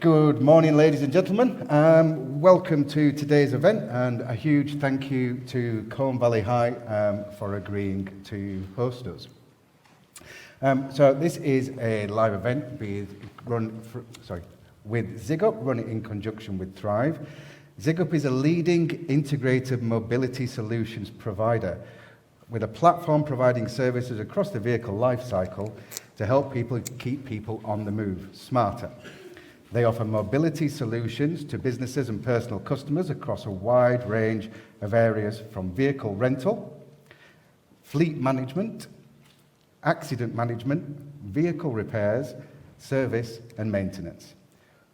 Good morning, ladies and gentlemen. Welcome to today's event, and a huge thank you to Colne Valley High for agreeing to host us. So this is a live event with ZigUp, run in conjunction with Thrive. ZigUp is a leading integrated mobility solutions provider with a platform providing services across the vehicle life cycle to help people keep people on the move smarter. They offer mobility solutions to businesses and personal customers across a wide range of areas, from vehicle rental, fleet management, accident management, vehicle repairs, service and maintenance.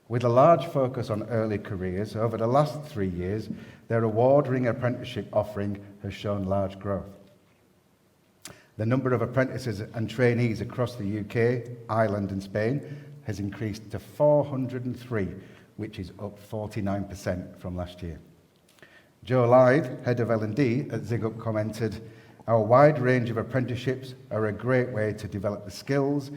With a large focus on early careers, over the last 3 years, their award-winning apprenticeship offering has shown large growth. The number of apprentices and trainees across the UK, Ireland and Spain has increased to 403, which is up 49% from last year. Joe Lythe, head of L&D at ZigUp, commented, "Our wide range of apprenticeships are a great way to develop the skills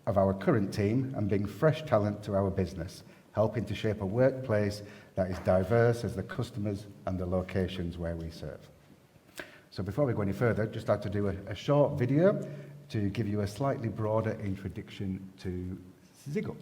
of our current team and bring fresh talent to our business, helping to shape a workplace that is diverse as the customers and the locations where we serve." So before we go any further, I'd just like to do a short video to give you a slightly broader introduction to ZigUp.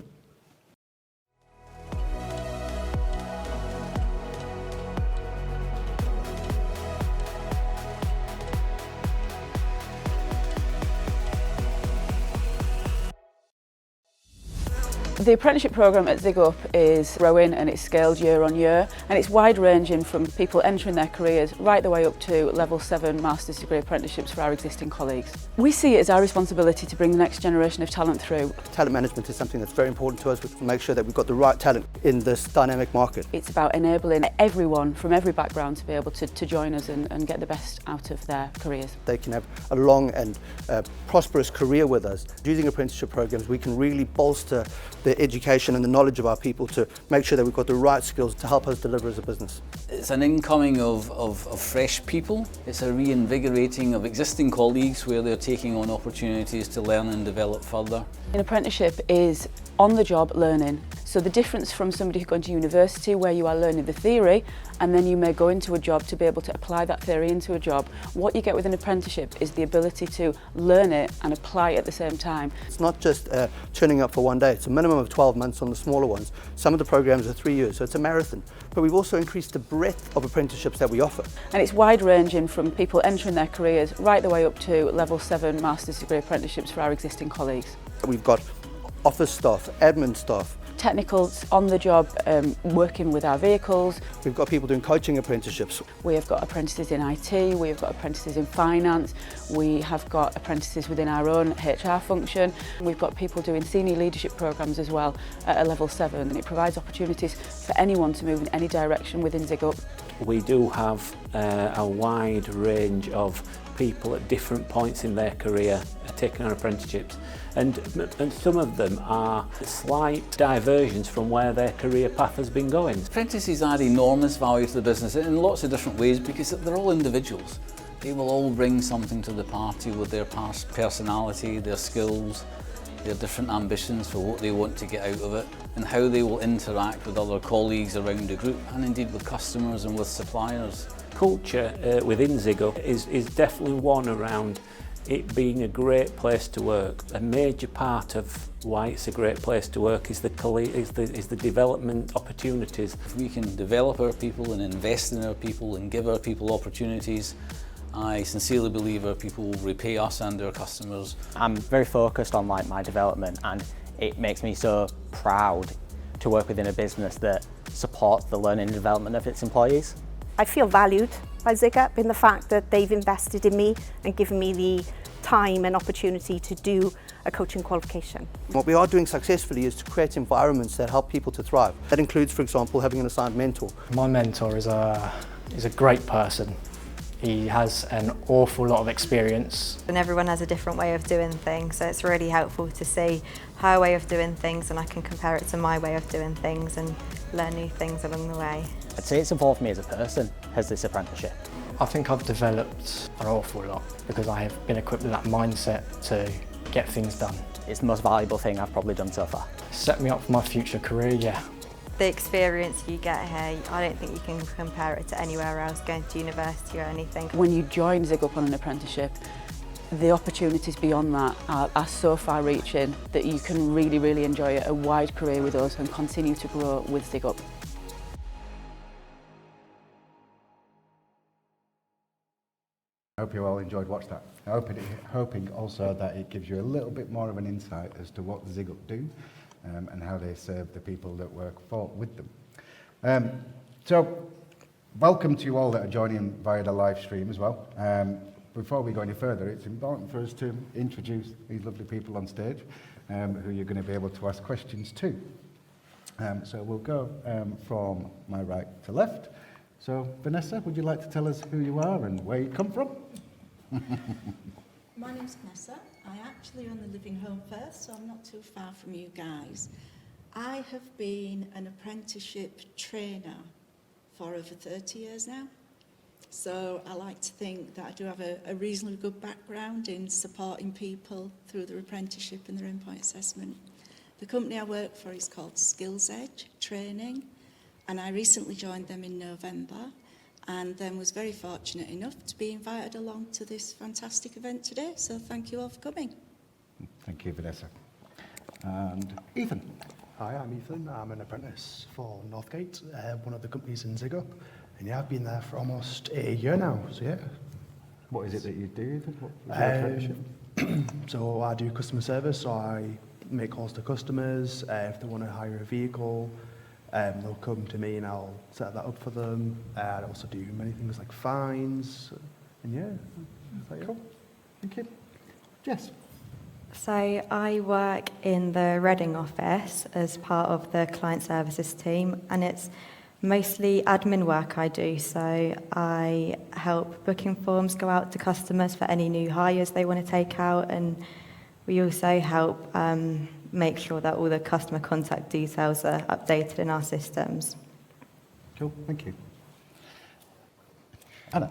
The apprenticeship programme at ZigUp is growing and it's scaled year on year, and it's wide ranging from people entering their careers right the way up to level 7 master's degree apprenticeships for our existing colleagues. We see it as our responsibility to bring the next generation of talent through. Talent management is something that's very important to us. We can make sure that we've got the right talent in this dynamic market. It's about enabling everyone from every background to be able to join us and get the best out of their careers. They can have a long and prosperous career with us. Using apprenticeship programs, we can really bolster the education and the knowledge of our people to make sure that we've got the right skills to help us deliver as a business. It's an incoming of fresh people. It's a reinvigorating of existing colleagues where they're taking on opportunities to learn and develop further. An apprenticeship is on-the-job learning. So the difference from somebody who's going to university where you are learning the theory and then you may go into a job to be able to apply that theory into a job, what you get with an apprenticeship is the ability to learn it and apply it at the same time. It's not just turning up for one day. It's a minimum of 12 months on the smaller ones. Some of the programs are 3 years, so it's a marathon. But we've also increased the breadth of apprenticeships that we offer. And it's wide ranging from people entering their careers right the way up to level 7 master's degree apprenticeships for our existing colleagues. We've got office staff, admin staff, technicals on the job, working with our vehicles. We've got people doing coaching apprenticeships. We have got apprentices in IT, we have got apprentices in finance, we have got apprentices within our own HR function. We've got people doing senior leadership programs as well at a level 7, and it provides opportunities for anyone to move in any direction within ZigUp. We do have a wide range of people at different points in their career taking on apprenticeships, and some of them are slight diversions from where their career path has been going. Apprentices add enormous value to the business in lots of different ways because they're all individuals. They will all bring something to the party with their past personality, their skills, their different ambitions for what they want to get out of it, and how they will interact with other colleagues around the group and indeed with customers and with suppliers. Culture within ZigUp is definitely one around it being a great place to work. A major part of why it's a great place to work is the development opportunities. If we can develop our people and invest in our people and give our people opportunities, I sincerely believe our people will repay us and our customers. I'm very focused on my development, and it makes me so proud to work within a business that supports the learning and development of its employees. I feel valued by ZigUp in the fact that they've invested in me and given me the time and opportunity to do a coaching qualification. What we are doing successfully is to create environments that help people to thrive. That includes, for example, having an assigned mentor. My mentor is a great person. He has an awful lot of experience. And everyone has a different way of doing things, so it's really helpful to see her way of doing things and I can compare it to my way of doing things and learn new things along the way. I'd say it's evolved me as a person, as this apprenticeship. I think I've developed an awful lot because I have been equipped with that mindset to get things done. it's the most valuable thing I've probably done so far. Set me up for my future career, yeah. The experience you get here, I don't think you can compare it to anywhere else, going to university or anything. When you join ZigUp on an apprenticeship, the opportunities beyond that are so far-reaching that you can really enjoy a wide career with us and continue to grow with ZigUp. I hope you all enjoyed watching that. Hoping also that it gives you a little bit more of an insight as to what ZigUp do and how they serve the people that work with them. So, welcome to you all that are joining via the live stream as well. Before we go any further, it's important for us to introduce these lovely people on stage who you're going to be able to ask questions to. So we'll go from my right to left. So, Vanessa, would you like to tell us who you are and where you come from? My name's Vanessa. I actually own the living home first, so I'm not too far from you guys. I have been an apprenticeship trainer for over 30 years now. So I like to think that I do have a reasonably good background in supporting people through their apprenticeship and their endpoint assessment. The company I work for is called Skills Edge Training, and I recently joined them in November and then was very fortunate enough to be invited along to this fantastic event today. So thank you all for coming. Thank you, Vanessa. And Ethan. Hi, I'm Ethan. I'm an apprentice for Northgate, one of the companies in ZigUp. And yeah, I've been there for almost a year now, so yeah. What is it that you do, Ethan? What is your apprenticeship? So I do customer service, so I make calls to customers. If they want to hire a vehicle, they'll come to me and I'll set that up for them. I also do many things like fines, and yeah. Cool. Thank you. Jess. So I work in the Reading office as part of the client services team, and it's mostly admin work I do. So I help booking forms go out to customers for any new hires they want to take out, and we also help make sure that all the customer contact details are updated in our systems. Cool, thank you. Anna.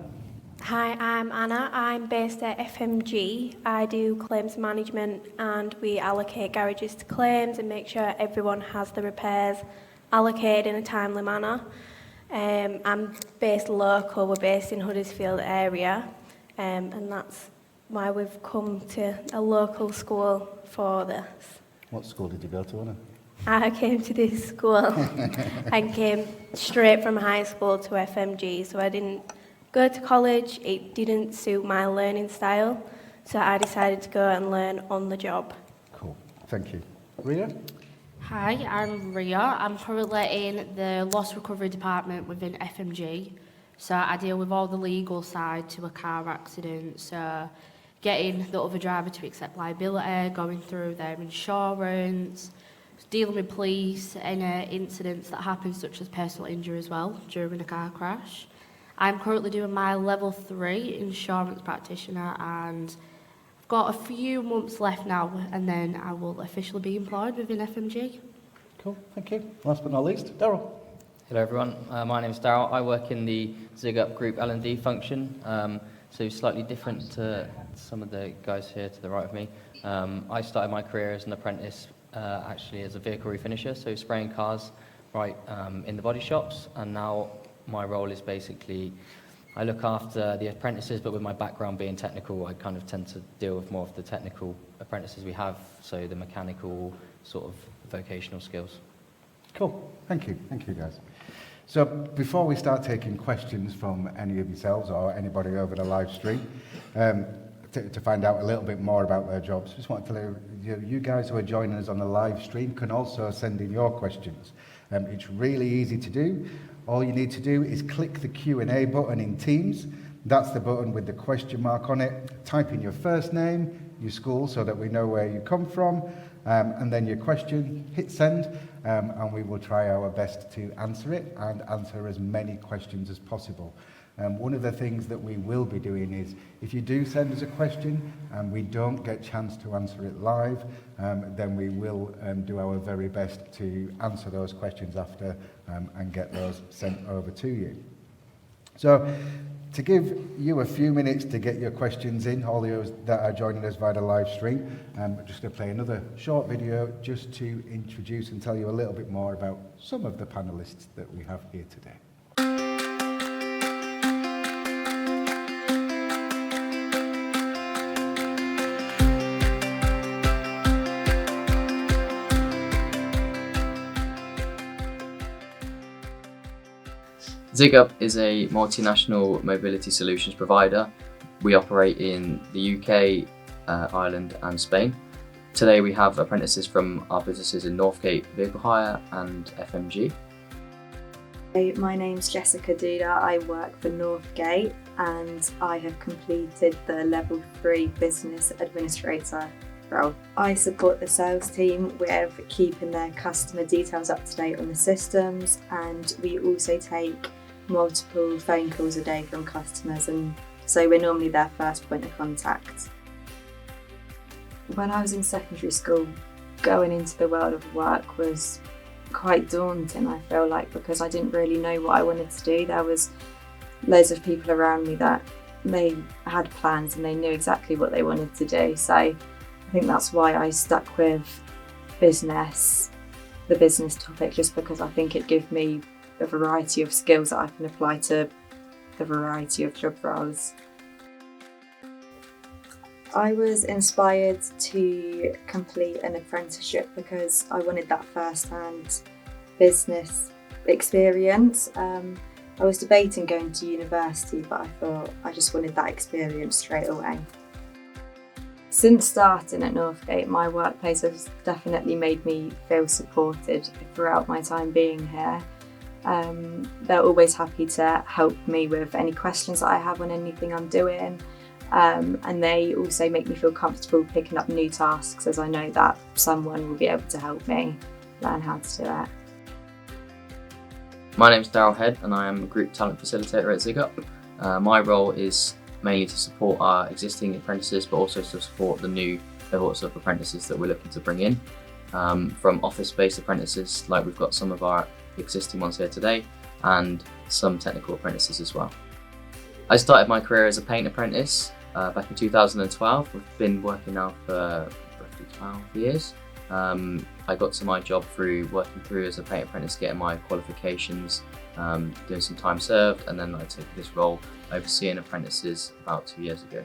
Hi, I'm Anna. I'm based at FMG. I do claims management and we allocate garages to claims and make sure everyone has the repairs allocated in a timely manner. I'm based local, we're based in Huddersfield area, and that's why we've come to a local school for this. What school did you go to, Anna? I came to this school and came straight from high school to FMG, so I didn't go to college. It didn't suit my learning style, so I decided to go and learn on the job. Cool, thank you. Ria? Hi, I'm Ria. I'm currently in the loss recovery department within FMG. So I deal with all the legal side to a car accident, so getting the other driver to accept liability, going through their insurance, dealing with police, any incidents that happen such as personal injury as well during a car crash. I'm currently doing my level 3 insurance practitioner, and I've got a few months left now and then I will officially be employed within FMG. Cool, thank you. Last but not least, Daryl. Hello everyone, my name is Daryl. I work in the ZigUp Group L&D function, so slightly different to some of the guys here to the right of me. I started my career as an apprentice actually as a vehicle refinisher, so spraying cars right in the body shops, and now my role is basically I look after the apprentices, but with my background being technical, I kind of tend to deal with more of the technical apprentices we have, so the mechanical sort of vocational skills. Cool, thank you guys. So before we start taking questions from any of yourselves or anybody over the live stream, to find out a little bit more about their jobs, just want to tell you guys who are joining us on the live stream can also send in your questions. It's really easy to do. All you need to do is click the Q&A button in Teams. That's the button with the question mark on it. Type in your first name, your school, so that we know where you come from, and then your question, hit send, and we will try our best to answer it and answer as many questions as possible. One of the things that we will be doing is, if you do send us a question and we don't get a chance to answer it live, then we will do our very best to answer those questions after and get those sent over to you. So, To give you a few minutes to get your questions in, all those that are joining us via the live stream, I'm just going to play another short video just to introduce and tell you a little bit more about some of the panellists that we have here today. ZigUp is a multinational mobility solutions provider. We operate in the UK, Ireland and Spain. Today we have apprentices from our businesses in Northgate Vehicle Hire and FMG. My name's Jessica Duda. I work for Northgate and I have completed the Level 3 Business Administrator role. I support the sales team with keeping their customer details up to date on the systems, and we also take multiple phone calls a day from customers, and so we're normally their first point of contact. When I was in secondary school, going into the world of work was quite daunting, I feel like, because I didn't really know what I wanted to do. There was loads of people around me that they had plans and they knew exactly what they wanted to do, so I think that's why I stuck with business, the business topic, just because I think it gave me a variety of skills that I can apply to the variety of job roles. I was inspired to complete an apprenticeship because I wanted that first-hand business experience. I was debating going to university, but I thought I just wanted that experience straight away. Since starting at Northgate, my workplace has definitely made me feel supported throughout my time being here. They're always happy to help me with any questions that I have on anything I'm doing, and they also make me feel comfortable picking up new tasks, as I know that someone will be able to help me learn how to do it. My name is Darryl Head and I am a Group Talent Facilitator at ZigUp. My role is mainly to support our existing apprentices, but also to support the new cohorts of apprentices that we're looking to bring in. From office-based apprentices, like we've got some of our existing ones here today, and some technical apprentices as well. I started my career as a paint apprentice back in 2012. We've been working now for roughly 12 years. I got to my job through working through as a paint apprentice, getting my qualifications, doing some time served, and then I took this role overseeing apprentices about 2 years ago.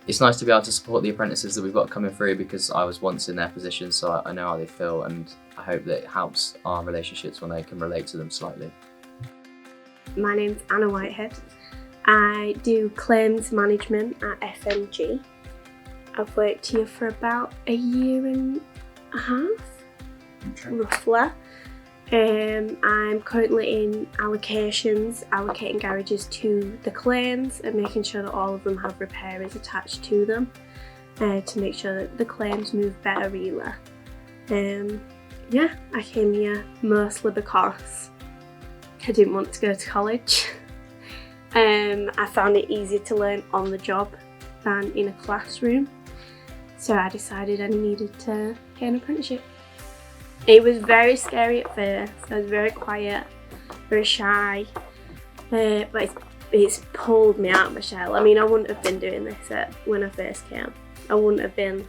It's nice to be able to support the apprentices that we've got coming through, because I was once in their position, so I know how they feel, and I hope that it helps our relationships when they can relate to them slightly. My name's Anna Whitehead. I do claims management at FMG. I've worked here for about a year and a half, roughly. I'm currently in allocations, allocating garages to the claims and making sure that all of them have repairers attached to them to make sure that the claims move better, really. Yeah, I came here mostly because I didn't want to go to college. I found it easier to learn on the job than in a classroom, so I decided I needed to get an apprenticeship. It was very scary at first. I was very quiet, very shy, but it's pulled me out of my shell. I mean, I wouldn't have been doing this when I first came. I wouldn't have been.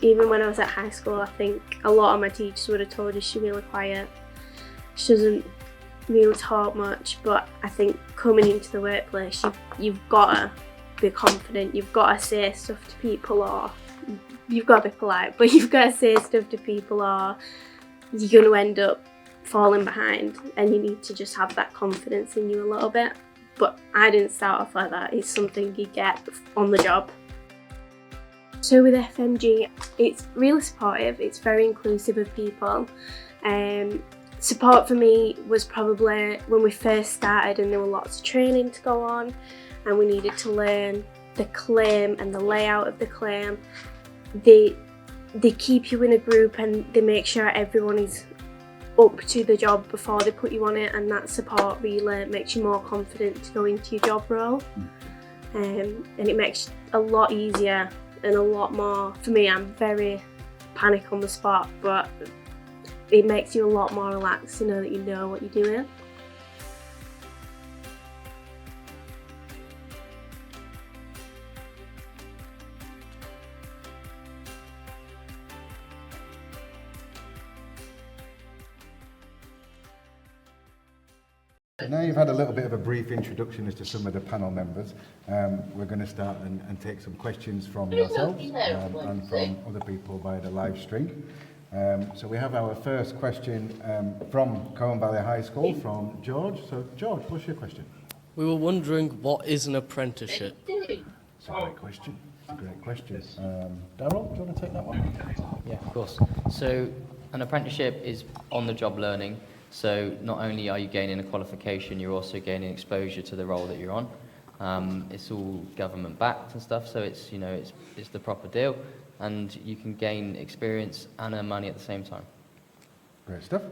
Even when I was at high school, I think a lot of my teachers would have told you she's really quiet. She doesn't really talk much, but I think coming into the workplace, you've got to be confident, you've got to say stuff to people, or you've got to be polite, but you've got to say stuff to people or you're going to end up falling behind, and you need to just have that confidence in you a little bit. But I didn't start off like that. It's something you get on the job. So with FMG, it's really supportive, it's very inclusive of people. Support for me was probably when we first started and there were lots of training to go on and we needed to learn the claim and the layout of the claim. They keep you in a group and they make sure everyone is up to the job before they put you on it, and that support really makes you more confident to go into your job role. And it makes it a lot easier and a lot more, for me, I'm very panic on the spot, but it makes you a lot more relaxed to know that you know what you're doing. So now you've had a little bit of a brief introduction as to some of the panel members. We're going to start and take some questions from yourselves and from other people via the live stream. So we have our first question from Colne Valley High School from George. So George, what's your question? We were wondering, what is an apprenticeship? It's a great question. It's a great question. Darryl, do you want to take that one? Yeah, of course. So an apprenticeship is on-the-job learning. So not only are you gaining a qualification, you're also gaining exposure to the role that you're on. It's all government-backed and stuff, so it's, you know, it's the proper deal, and you can gain experience and earn money at the same time. Great stuff.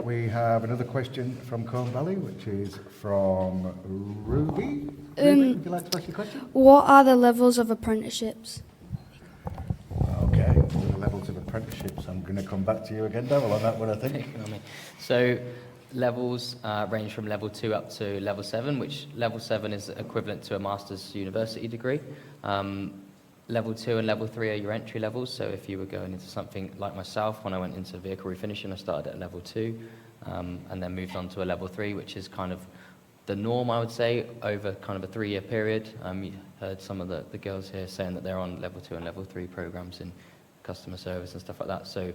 We have another question from Colne Valley, which is from Ruby. Ruby, would you like to ask your question? What are the levels of apprenticeships? Okay, the levels of apprenticeships. I'm going to come back to you again, Darryl, on that one, I think. So levels range from level 2 up to level 7, which level 7 is equivalent to a master's university degree. Level 2 and level 3 are your entry levels, so if you were going into something like myself, when I went into vehicle refinishing, I started at level 2 and then moved on to a level 3, which is kind of the norm, I would say, over kind of a 3-year period. You heard some of the girls here saying that they're on level 2 and level 3 programs in customer service and stuff like that. So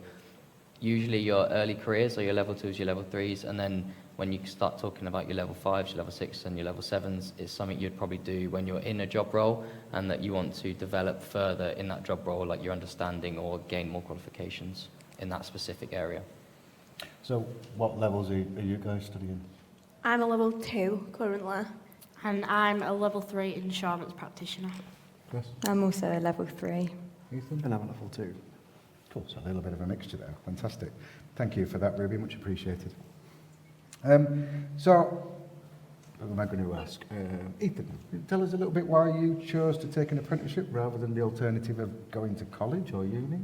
usually your early careers are your level 2s, your level 3s, and then when you start talking about your level 5s, your level 6s and your level 7s, it's something you'd probably do when you're in a job role and that you want to develop further in that job role, like your understanding or gain more qualifications in that specific area. So what levels are you guys studying? I'm a level 2 currently. And I'm a level 3 insurance practitioner. Yes. I'm also a level 3. Ethan? And I'm a level 2. Cool, so a little bit of a mixture there. Fantastic. Thank you for that, Ruby, much appreciated. So, what am I going to ask? Ethan, tell us a little bit why you chose to take an apprenticeship rather than the alternative of going to college or uni?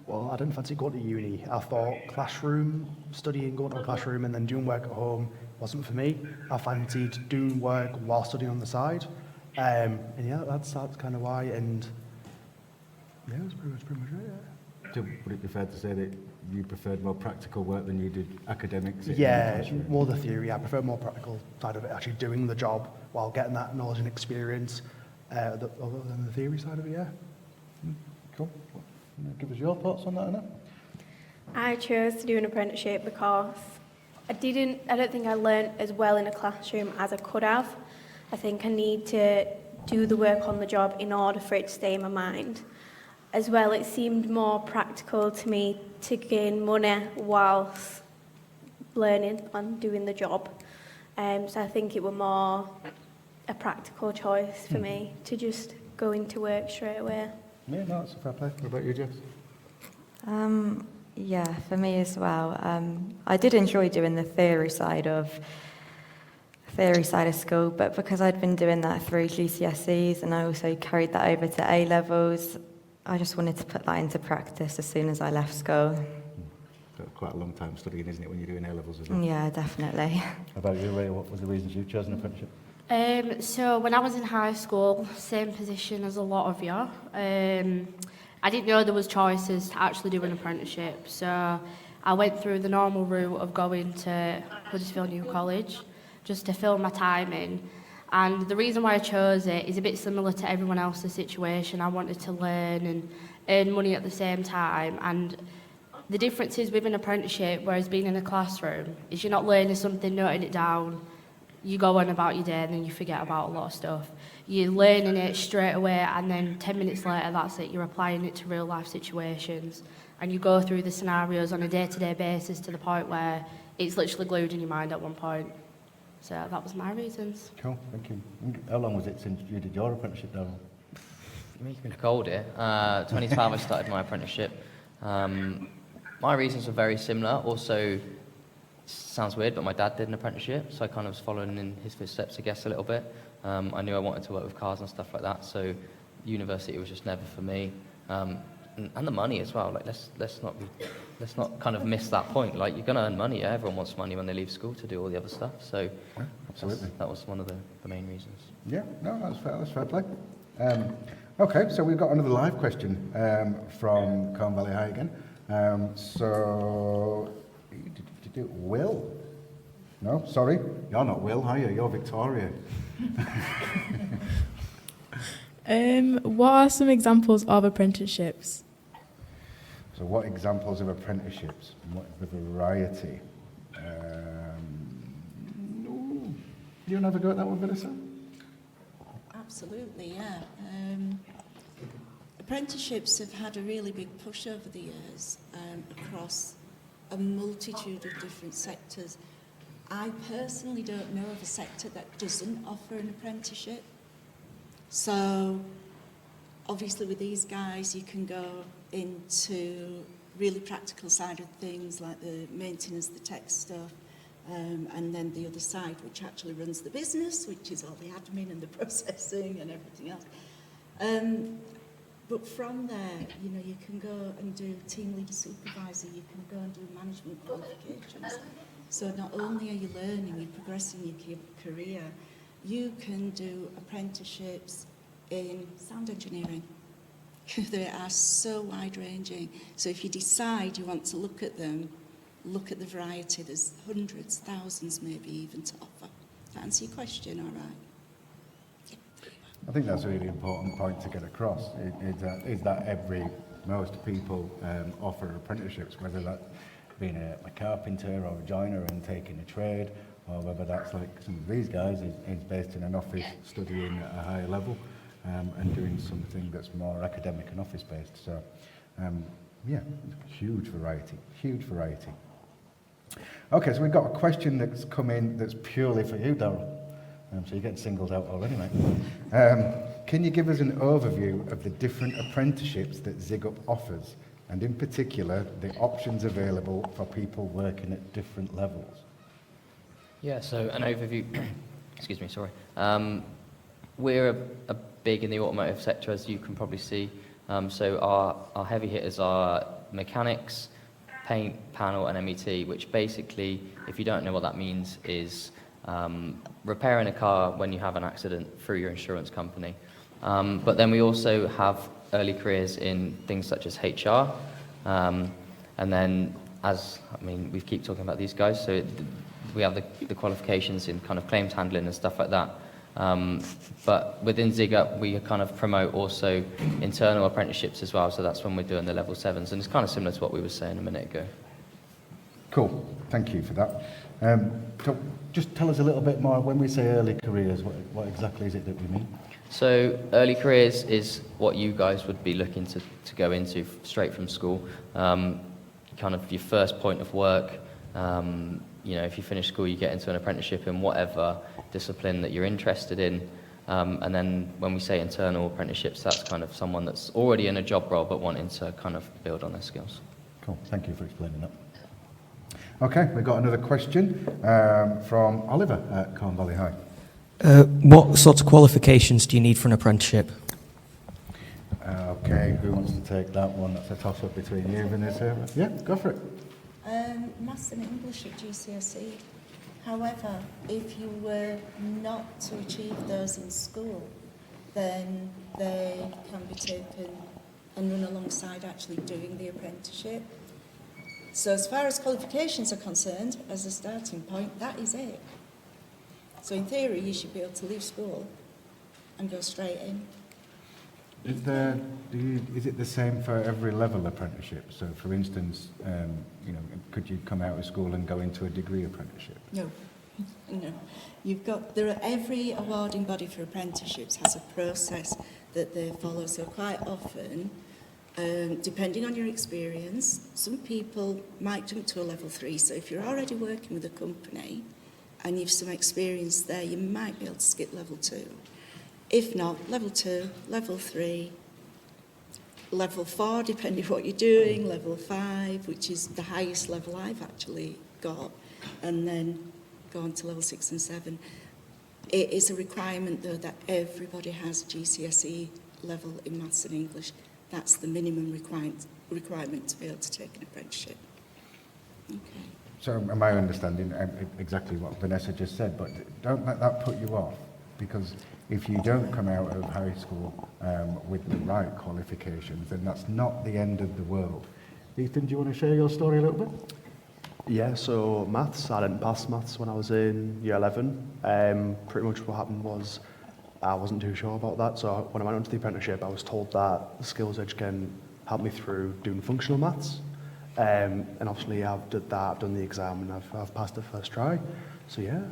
Well, I didn't fancy going to uni. I thought classroom, studying, going to a classroom and then doing work at home wasn't for me. I fancied doing work while studying on the side. And yeah, that's kind of why. And yeah, that's pretty much it, yeah. So would it be fair to say that you preferred more practical work than you did academics? Yeah, more the theory. I prefer more practical side of it, actually doing the job while getting that knowledge and experience, other than the theory side of it, yeah. Cool. Give us your thoughts on that, Anna. I chose to do an apprenticeship because I don't think I learnt as well in a classroom as I could have. I think I need to do the work on the job in order for it to stay in my mind. As well, it seemed more practical to me to gain money whilst learning and doing the job. So I think it was more a practical choice for me to just go into work straight away. Yeah, no, that's a fair play. What about you, Jess? Yeah, for me as well. I did enjoy doing the theory side of school, but because I'd been doing that through GCSEs and I also carried that over to A-levels, I just wanted to put that into practice as soon as I left school. Got quite a long time studying, isn't it, when you're doing A-levels as well? Yeah, definitely. How about you, Ray? What was the reasons you've chosen apprenticeship? So when I was in high school, same position as a lot of you, I didn't know there was choices to actually do an apprenticeship. So I went through the normal route of going to Huddersfield New College just to fill my time in. And the reason why I chose it is a bit similar to everyone else's situation. I wanted to learn and earn money at the same time. And the difference is with an apprenticeship, whereas being in a classroom, is you're not learning something, noting it down. You go on about your day and then you forget about a lot of stuff. You're learning it straight away and then 10 minutes later, that's it. You're applying it to real life situations. And you go through the scenarios on a day-to-day basis to the point where it's literally glued in your mind at one point. So that was my reasons. Cool, thank you. How long was it since you did your apprenticeship, Darryl? You're making me cold here. 2012 I started my apprenticeship. My reasons were very similar. Also, sounds weird, but my dad did an apprenticeship, so I kind of was following in his footsteps, I guess, a little bit. I knew I wanted to work with cars and stuff like that, so university was just never for me. And the money as well. Like, let's not kind of miss that point. Like, you're going to earn money. Yeah? Everyone wants money when they leave school to do all the other stuff. So, yeah, absolutely, that was one of the main reasons. Yeah, no, that's fair. That's fair play. Okay, so we've got another live question from Colne Valley High again. So, Will, No, sorry, you're not Will, are you? You're Victoria. What are some examples of apprenticeships? So what examples of apprenticeships? What the variety? Do you want to have a go at that one, Vanessa? Absolutely, yeah. Apprenticeships have had a really big push over the years across a multitude of different sectors. I personally don't know of a sector that doesn't offer an apprenticeship. So obviously with these guys you can go into really practical side of things like the maintenance, the tech stuff, and then the other side which actually runs the business, which is all the admin and the processing and everything else. But from there, you know, you can go and do team leader supervisor, you can go and do management qualifications. So not only are you learning, you're progressing your career, you can do apprenticeships in sound engineering. They are so wide-ranging. So if you decide you want to look at them, look at the variety. There's hundreds, thousands maybe even to offer. To answer your question, all right? I think that's a really important point to get across, is that most people offer apprenticeships, whether that's being a carpenter or a joiner and taking a trade, or whether that's like some of these guys is based in an office studying at a higher level and doing something that's more academic and office-based. So, yeah, huge variety, huge variety. Okay, so we've got a question that's come in that's purely for you, Darryl. So you're getting singled out already, mate. Can you give us an overview of the different apprenticeships that ZigUp offers, and in particular, the options available for people working at different levels? Yeah, so an overview, excuse me, sorry. We're a big in the automotive sector, as you can probably see. So our heavy hitters are mechanics, paint, panel, and MET, which basically, if you don't know what that means, is repairing a car when you have an accident through your insurance company. But then we also have early careers in things such as HR, and then we keep talking about these guys, so we have the qualifications in kind of claims handling and stuff like that. But within ZigUp, we kind of promote also internal apprenticeships as well, so that's when we're doing the level 7s, and it's kind of similar to what we were saying a minute ago. Cool, thank you for that. So just tell us a little bit more, when we say early careers, what exactly is it that we mean? So early careers is what you guys would be looking to go into straight from school. Kind of your first point of work. You know, if you finish school, you get into an apprenticeship in whatever discipline that you're interested in. And then when we say internal apprenticeships, that's kind of someone that's already in a job role but wanting to kind of build on their skills. Cool, thank you for explaining that. Okay, we've got another question from Oliver at Colne Valley High. What sorts of qualifications do you need for an apprenticeship? Okay, who wants to take that one? That's a toss-up between you, Vanessa. Yeah, go for it. Maths and English at GCSE. However, if you were not to achieve those in school, then they can be taken and run alongside actually doing the apprenticeship. So as far as qualifications are concerned, as a starting point, that is it. So in theory, you should be able to leave school and go straight in. Is it the same for every level apprenticeship? So for instance, you know, could you come out of school and go into a degree apprenticeship? No. Every awarding body for apprenticeships has a process that they follow. So quite often, depending on your experience, some people might jump to a level 3. So if you're already working with a company and you've some experience there, you might be able to skip level 2. If not, level 2, level 3, level 4, depending on what you're doing, level 5, which is the highest level I've actually got, and then go on to level 6 and 7. It is a requirement, though, that everybody has GCSE level in maths and English. That's the minimum requirement to be able to take an apprenticeship. Okay. So am I understanding exactly what Vanessa just said, but don't let that put you off, because if you don't come out of high school with the right qualifications, then that's not the end of the world. Ethan, do you want to share your story a little bit? Yeah, so maths, I didn't pass maths when I was in year 11. Pretty much what happened was I wasn't too sure about that, so when I went on to the apprenticeship, I was told that the Skills Edge can help me through doing functional maths. And obviously I've done that, I've done the exam, and I've passed the first try. So yeah.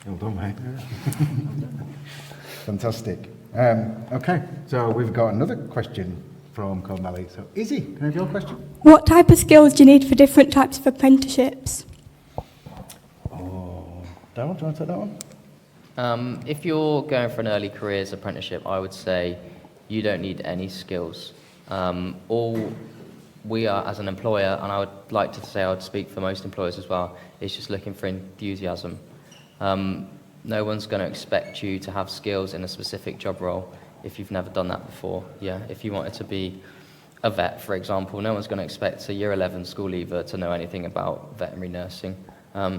Well done, mate. Fantastic. Okay, so we've got another question from Colne Valley. So Izzy, can I have your question? What type of skills do you need for different types of apprenticeships? Oh, Darryl, do you want to take that one? If you're going for an early careers apprenticeship, I would say you don't need any skills. All we are as an employer, and I would like to say I would speak for most employers as well, is just looking for enthusiasm. No one's going to expect you to have skills in a specific job role if you've never done that before. Yeah, if you wanted to be a vet, for example, no one's going to expect a year 11 school leaver to know anything about veterinary nursing.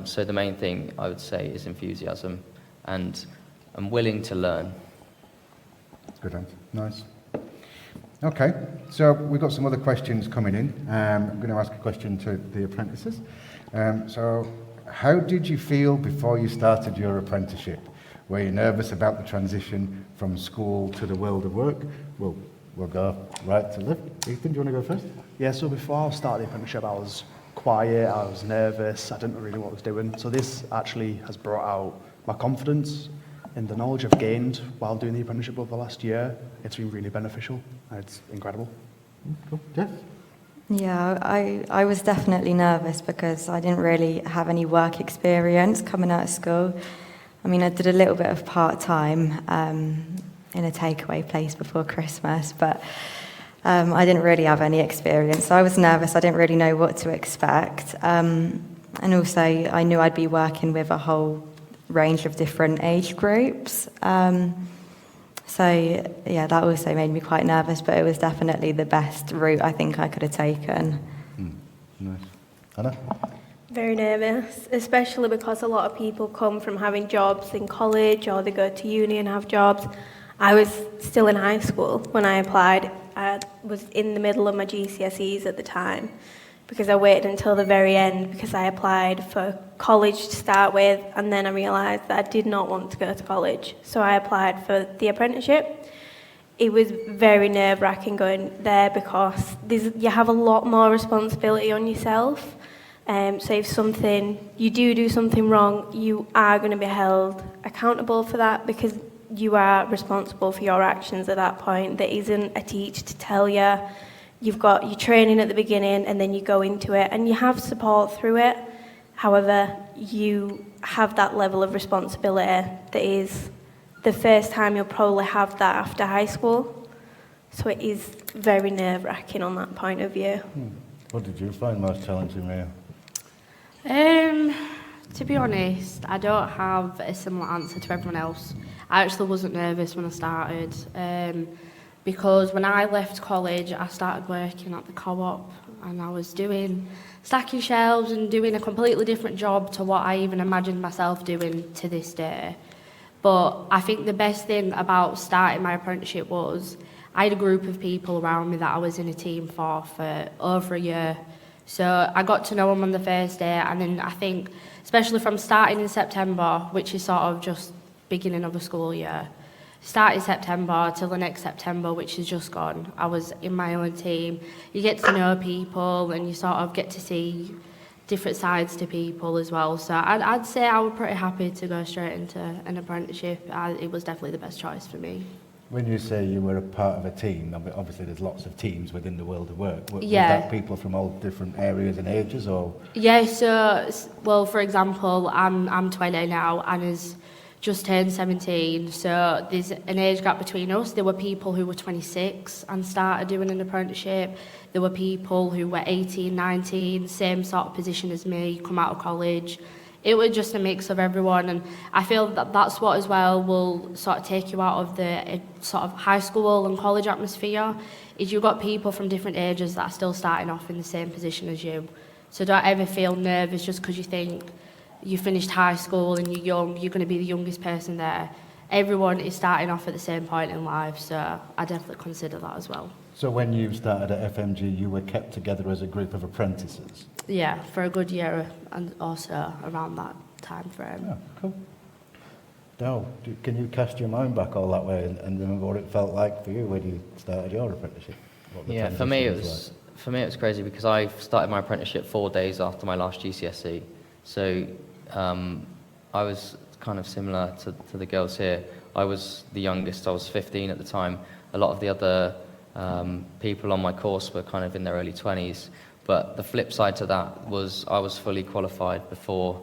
So the main thing I would say is enthusiasm, and I'm willing to learn. Good answer. Nice. Okay, so we've got some other questions coming in. I'm going to ask a question to the apprentices. So how did you feel before you started your apprenticeship? Were you nervous about the transition from school to the world of work? We'll go right to left. Ethan, do you want to go first? Yeah, so before I started the apprenticeship, I was quiet, I was nervous, I didn't really know what I was doing. So this actually has brought out my confidence and the knowledge I've gained while doing the apprenticeship over the last year. It's been really beneficial, and it's incredible. Cool. Jeff? Yeah, I was definitely nervous because I didn't really have any work experience coming out of school. I mean, I did a little bit of part-time in a takeaway place before Christmas, but I didn't really have any experience. So I was nervous, I didn't really know what to expect. And also, I knew I'd be working with a whole range of different age groups. So yeah, that also made me quite nervous, but it was definitely the best route I think I could have taken. Nice. Anna? Very nervous, especially because a lot of people come from having jobs in college or they go to uni and have jobs. I was still in high school when I applied. I was in the middle of my GCSEs at the time because I waited until the very end because I applied for college to start with, and then I realised that I did not want to go to college. So I applied for the apprenticeship. It was very nerve-wracking going there because you have a lot more responsibility on yourself. So if you do something wrong, you are going to be held accountable for that because you are responsible for your actions at that point. There isn't a teacher to tell you. You've got your training at the beginning and then you go into it and you have support through it. However, you have that level of responsibility that is the first time you'll probably have that after high school. So it is very nerve-wracking on that point of view. What did you find most challenging, Ria? To be honest, I don't have a similar answer to everyone else. I actually wasn't nervous when I started because when I left college, I started working at the co-op and I was stacking shelves and doing a completely different job to what I even imagined myself doing to this day. But I think the best thing about starting my apprenticeship was I had a group of people around me that I was in a team for over a year. So I got to know them on the first day, and then I think, especially from starting in September, which is sort of just beginning of a school year, starting September till the next September, which is just gone, I was in my own team. You get to know people and you sort of get to see different sides to people as well. So I'd say I was pretty happy to go straight into an apprenticeship. It was definitely the best choice for me. When you say you were a part of a team, obviously there's lots of teams within the world of work. Was that people from all different areas and ages, or? Yeah, so, well, for example, I'm 20 now and has just turned 17, so there's an age gap between us. There were people who were 26 and started doing an apprenticeship. There were people who were 18, 19, same sort of position as me, come out of college. It was just a mix of everyone, and I feel that that's what as well will sort of take you out of the sort of high school and college atmosphere, is you've got people from different ages that are still starting off in the same position as you. So don't ever feel nervous just because you think you finished high school and you're young, you're going to be the youngest person there. Everyone is starting off at the same point in life, so I definitely consider that as well. So when you started at FMG, you were kept together as a group of apprentices? Yeah, for a good year and also around that time frame. Oh, cool. Dal, can you cast your mind back all that way and remember what it felt like for you when you started your apprenticeship? Yeah, for me it was crazy because I started my apprenticeship 4 days after my last GCSE. So I was kind of similar to the girls here. I was the youngest. I was 15 at the time. A lot of the other people on my course were kind of in their early 20s. But the flip side to that was I was fully qualified before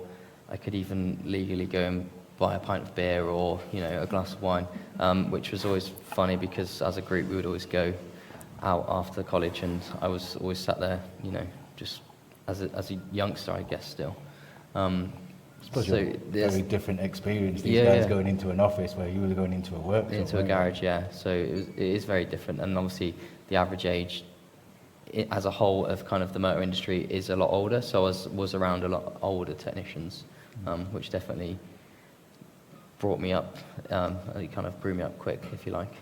I could even legally go and buy a pint of beer or, you know, a glass of wine, which was always funny because as a group we would always go out after college and I was always sat there, you know, just as a youngster, I guess, still. I suppose so a very different experience. These guys going into an office where you were going into a workshop. Into a garage, yeah. So it is very different, and obviously the average age as a whole of kind of the motor industry is a lot older. So I was around a lot older technicians, which definitely brought me up. It kind of grew me up quick, if you like.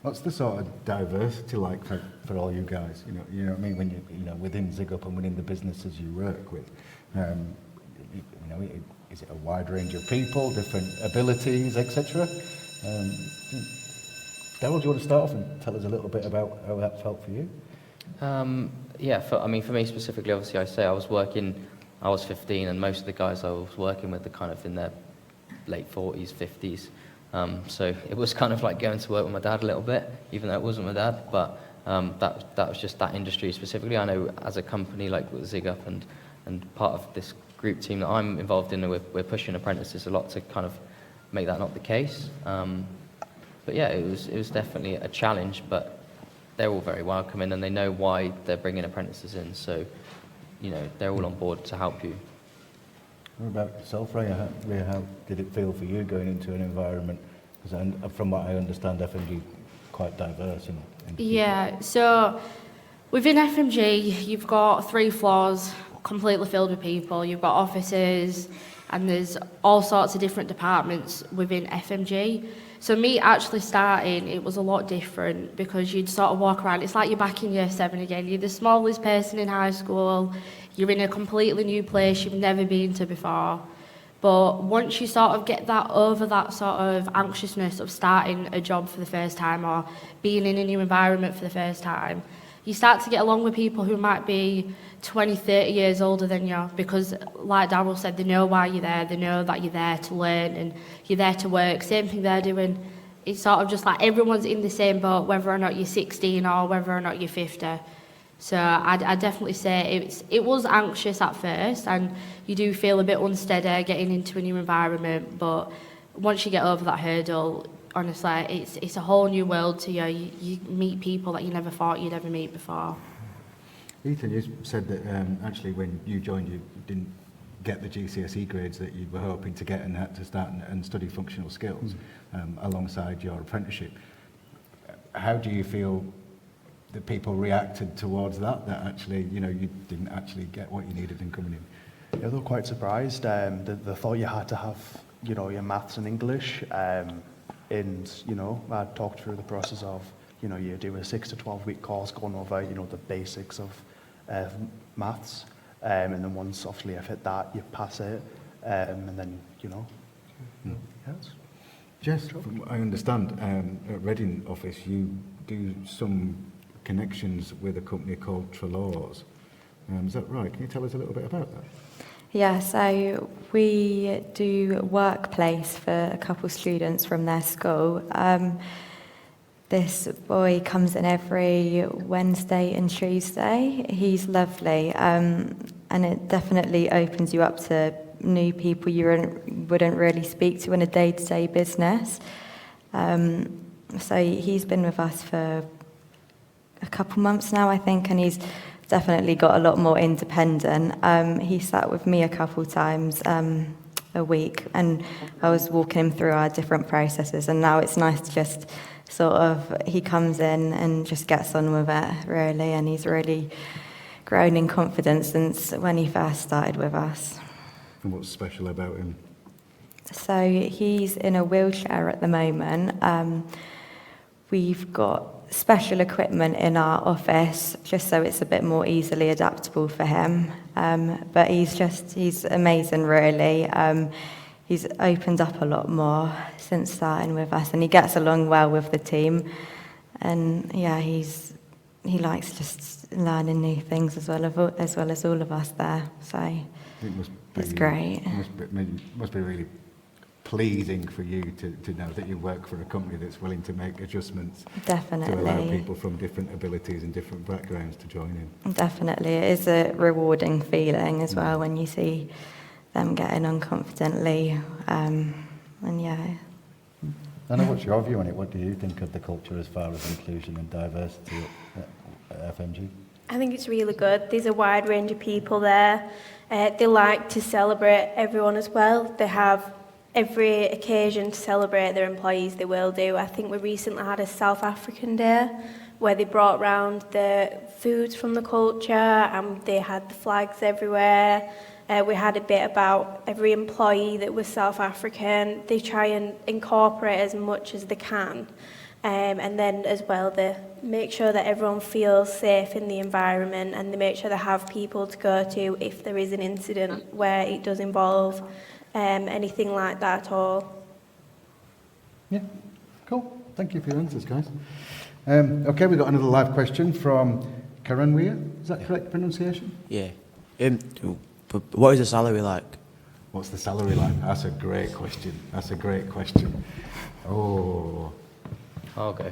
What's the sort of diversity like for all you guys? You know what I mean, when you know within ZigUp and within the businesses you work with. You know, is it a wide range of people, different abilities, etc.? Daryl, do you want to start off and tell us a little bit about how that felt for you? Yeah, for me specifically, obviously I was 15 and most of the guys I was working with are kind of in their late 40s, 50s. So it was kind of like going to work with my dad a little bit, even though it wasn't my dad, but that was just that industry specifically. I know as a company like with ZigUp and part of this group team that I'm involved in, we're pushing apprentices a lot to kind of make that not the case. But yeah, it was definitely a challenge, but they're all very welcoming and they know why they're bringing apprentices in. So, you know, they're all on board to help you. What about yourself, Rhea? How did it feel for you going into an environment? Because from what I understand, FMG quite diverse. Yeah, so within FMG, you've got 3 floors completely filled with people. You've got offices, and there's all sorts of different departments within FMG. So me actually starting, it was a lot different because you'd sort of walk around. It's like you're back in year 7 again. You're the smallest person in high school. You're in a completely new place you've never been to before. But once you sort of get that over that sort of anxiousness of starting a job for the first time or being in a new environment for the first time, you start to get along with people who might be 20, 30 years older than you because, like Darryl said, they know why you're there, they know that you're there to learn and you're there to work. Same thing they're doing. It's sort of just like everyone's in the same boat, whether or not you're 16 or whether or not you're 50. So I'd definitely say it was anxious at first and you do feel a bit unsteady getting into a new environment, but once you get over that hurdle, honestly, it's a whole new world to you. You meet people that you never thought you'd ever meet before. Ethan, you said that actually when you joined, you didn't get the GCSE grades that you were hoping to get and had to start and study functional skills alongside your apprenticeship. How do you feel that people reacted towards that actually, you know, you didn't actually get what you needed in coming in? Yeah, they were quite surprised. They thought you had to have, you know, your maths and English. And, you know, I talked through the process of, you know, you do a 6 to 12 week course going over, you know, the basics of maths. And then once, obviously, you've hit that, you pass it. And then, you know, yes. Jess, from what I understand, at Reading office, you do some connections with a company called Trelaws. Is that right? Can you tell us a little bit about that? Yeah, so we do workplace for a couple of students from their school. This boy comes in every Wednesday and Tuesday. He's lovely, and it definitely opens you up to new people you wouldn't really speak to in a day-to-day business. So he's been with us for a couple months now, I think, and he's definitely got a lot more independent. He sat with me a couple times a week, and I was walking him through our different processes, and now it's nice to just sort of, he comes in and just gets on with it, really, and he's really grown in confidence since when he first started with us. And what's special about him? So he's in a wheelchair at the moment. We've got special equipment in our office just so it's a bit more easily adaptable for him. But he's amazing, really. He's opened up a lot more since starting with us, and he gets along well with the team. And yeah, he likes just learning new things as well as all of us there. So it's great. Must be really pleasing for you to know that you work for a company that's willing to make adjustments. Definitely. To allow people from different abilities and different backgrounds to join in. Definitely. It is a rewarding feeling as well when you see them getting on confidently. And yeah. Anna, what's your view on it? What do you think of the culture as far as inclusion and diversity at FMG? I think it's really good. There's a wide range of people there. They like to celebrate everyone as well. They have every occasion to celebrate their employees, they will do. I think we recently had a South African Day where they brought round the foods from the culture and they had the flags everywhere. We had a bit about every employee that was South African. They try and incorporate as much as they can. And then as well, they make sure that everyone feels safe in the environment, and they make sure they have people to go to if there is an incident where it does involve anything like that at all. Yeah, cool. Thank you for your answers, guys. Okay, we've got another live question from Karanwia. Is that correct pronunciation? Yeah. What is the salary like? What's the salary like? That's a great question. That's a great question. Oh. I'll go.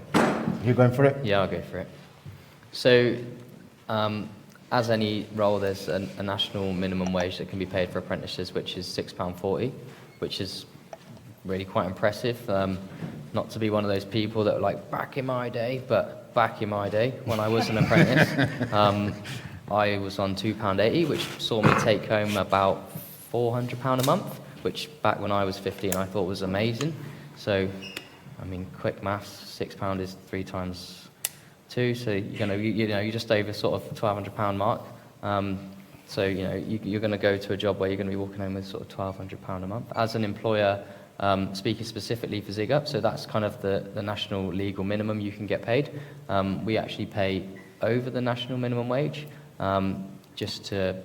You going for it? Yeah, I'll go for it. So, as any role, there's a national minimum wage that can be paid for apprentices, which is £6.40, which is really quite impressive. Not to be one of those people that are like, back in my day, but back in my day, when I was an apprentice, I was on £2.80, which saw me take home about £400 a month, which back when I was 15 I thought was amazing. So, I mean, quick maths, £6 is 3 times 2, so you're just over sort of £1,200 mark. So you're going to go to a job where you're going to be walking home with sort of £1,200 a month. As an employer, speaking specifically for ZigUp, so that's kind of the national legal minimum you can get paid. We actually pay over the national minimum wage, just to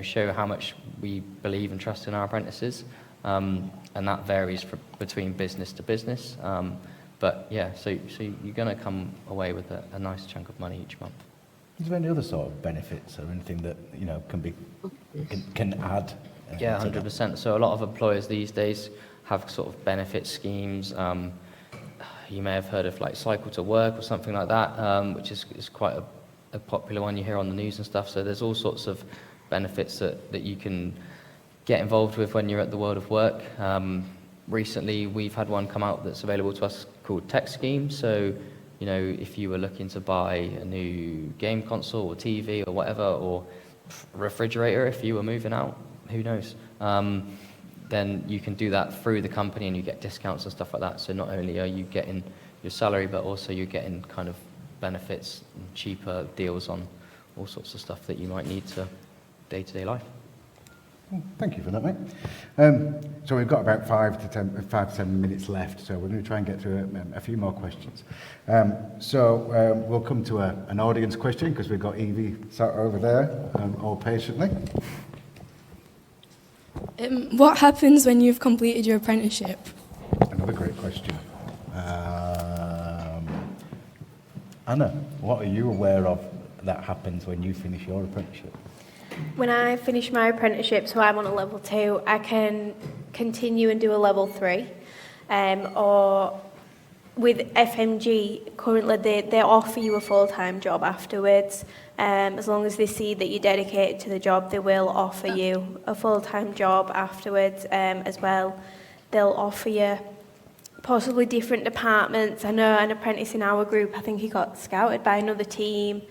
show how much we believe and trust in our apprentices. And that varies between business to business. But yeah, so you're going to come away with a nice chunk of money each month. Is there any other sort of benefits or anything that can add? Yeah, 100%. So a lot of employers these days have sort of benefit schemes. You may have heard of like Cycle to Work or something like that, which is quite a popular one you hear on the news and stuff. So there's all sorts of benefits that you can get involved with when you're at the World of Work. Recently, we've had one come out that's available to us called Tech Scheme. So, if you were looking to buy a new game console or TV or whatever, or refrigerator if you were moving out, who knows, then you can do that through the company and you get discounts and stuff like that. So not only are you getting your salary, but also you're getting kind of benefits and cheaper deals on all sorts of stuff that you might need to day-to-day life. Thank you for that, mate. So we've got about 5 to 7 minutes left, so we're going to try and get through a few more questions. So we'll come to an audience question, because we've got Evie sat over there, all patiently. What happens when you've completed your apprenticeship? Another great question. Anna, what are you aware of that happens when you finish your apprenticeship? When I finish my apprenticeship, so I'm on a level 2, I can continue and do a level 3. Or with FMG, currently they offer you a full-time job afterwards. As long as they see that you're dedicated to the job, they will offer you a full-time job afterwards as well. They'll offer you possibly different departments. I know an apprentice in our group, I think he got scouted by another team.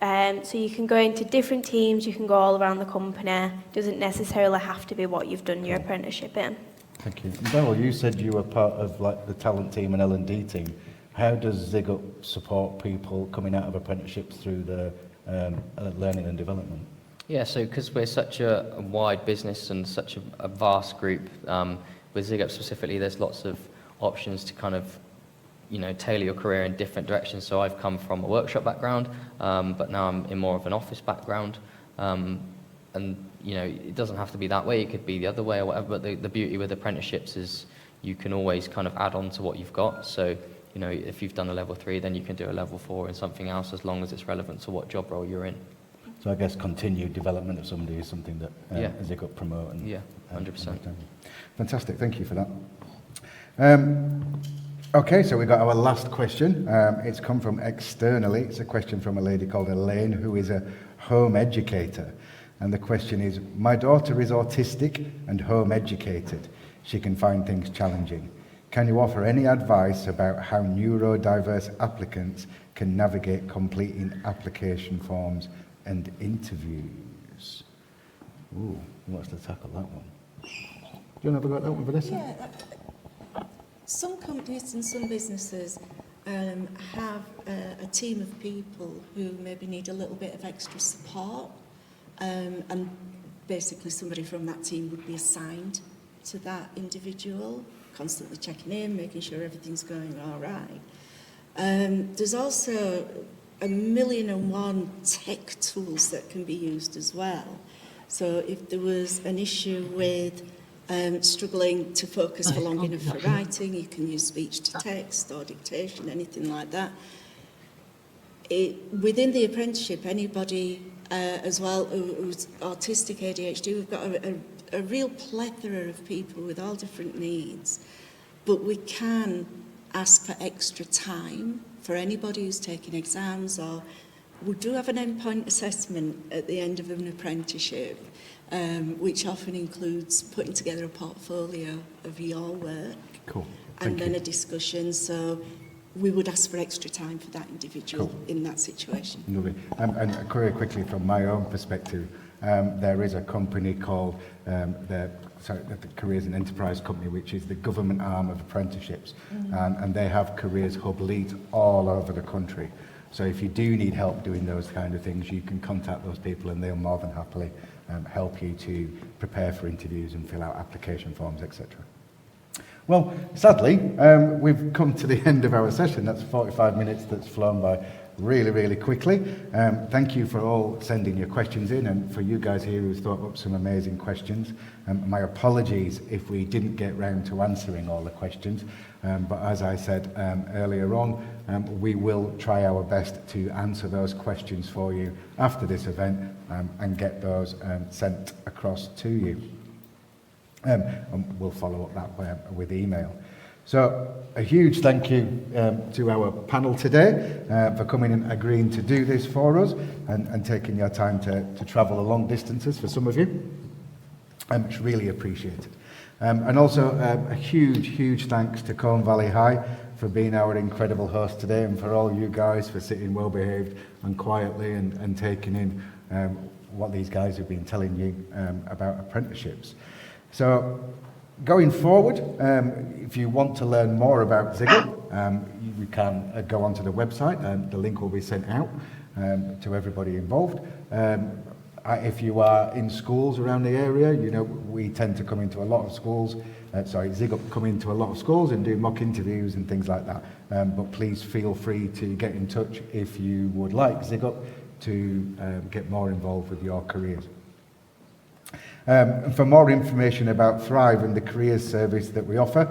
So you can go into different teams, you can go all around the company. It doesn't necessarily have to be what you've done your apprenticeship in. Thank you. Beryl, you said you were part of the talent team and L&D team. How does ZigUp support people coming out of apprenticeships through the learning and development? Yeah, so because we're such a wide business and such a vast group, with ZigUp specifically, there's lots of options to kind of tailor your career in different directions. So I've come from a workshop background, but now I'm in more of an office background. And it doesn't have to be that way. It could be the other way or whatever. But the beauty with apprenticeships is you can always kind of add on to what you've got. So if you've done a level 3, then you can do a level 4 in something else, as long as it's relevant to what job role you're in. So I guess continued development of somebody is something that ZigUp promote. And, yeah, 100%. Fantastic, thank you for that. Okay, so we got our last question. It's come from externally. It's a question from a lady called Elaine, who is a home educator. And the question is, my daughter is autistic and home educated. She can find things challenging. Can you offer any advice about how neurodiverse applicants can navigate completing application forms and interviews? Ooh, who wants to tackle that one? Do you want to have a go at that one, Vanessa? Yeah. Some companies and some businesses have a team of people who maybe need a little bit of extra support, and basically somebody from that team would be assigned to that individual, constantly checking in, making sure everything's going all right. There's also 1,000,001 tech tools that can be used as well. So if there was an issue with struggling to focus for long enough for writing, you can use speech to text or dictation, anything like that. Within the apprenticeship, anybody as well who's autistic, ADHD, we've got a real plethora of people with all different needs, but we can ask for extra time for anybody who's taking exams, or we do have an endpoint assessment at the end of an apprenticeship, which often includes putting together a portfolio of your work. Cool. And then a discussion. So we would ask for extra time for that individual in that situation. Lovely. And very quickly, from my own perspective, there is a company called the Careers and Enterprise Company, which is the government arm of apprenticeships, and they have careers hub leads all over the country. So if you do need help doing those kind of things, you can contact those people, and they'll more than happily help you to prepare for interviews and fill out application forms, etc. Well, sadly, we've come to the end of our session. That's 45 minutes that's flown by really, really quickly. Thank you for all sending your questions in, and for you guys here who've thought up some amazing questions. My apologies if we didn't get round to answering all the questions, but as I said earlier on, we will try our best to answer those questions for you after this event and get those sent across to you. And we'll follow up that with email. So a huge thank you to our panel today for coming and agreeing to do this for us, and taking your time to travel the long distances for some of you. It's really appreciated. And also a huge thanks to Colne Valley High for being our incredible host today, and for all you guys for sitting well behaved and quietly and taking in what these guys have been telling you about apprenticeships. So going forward, if you want to learn more about ZigUp, you can go onto the website, and the link will be sent out to everybody involved. If you are in schools around the area, we tend to come into a lot of schools. ZigUp come into a lot of schools and do mock interviews and things like that. But please feel free to get in touch if you would like ZigUp to get more involved with your careers. For more information about Thrive and the careers service that we offer,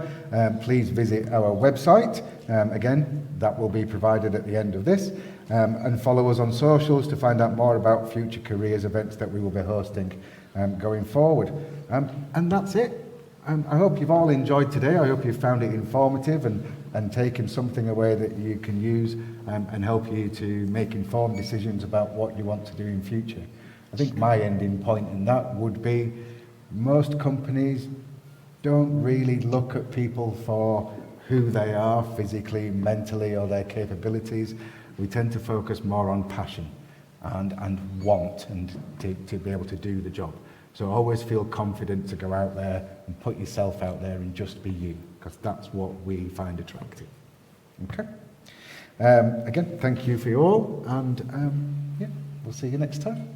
please visit our website. Again, that will be provided at the end of this. And follow us on socials to find out more about future careers events that we will be hosting going forward. And that's it. I hope you've all enjoyed today. I hope you've found it informative and taken something away that you can use and help you to make informed decisions about what you want to do in future. I think my ending point in that would be most companies don't really look at people for who they are physically, mentally, or their capabilities. We tend to focus more on passion and want and to be able to do the job. So always feel confident to go out there and put yourself out there and just be you, because that's what we find attractive. Okay? Again, thank you for you all, and we'll see you next time.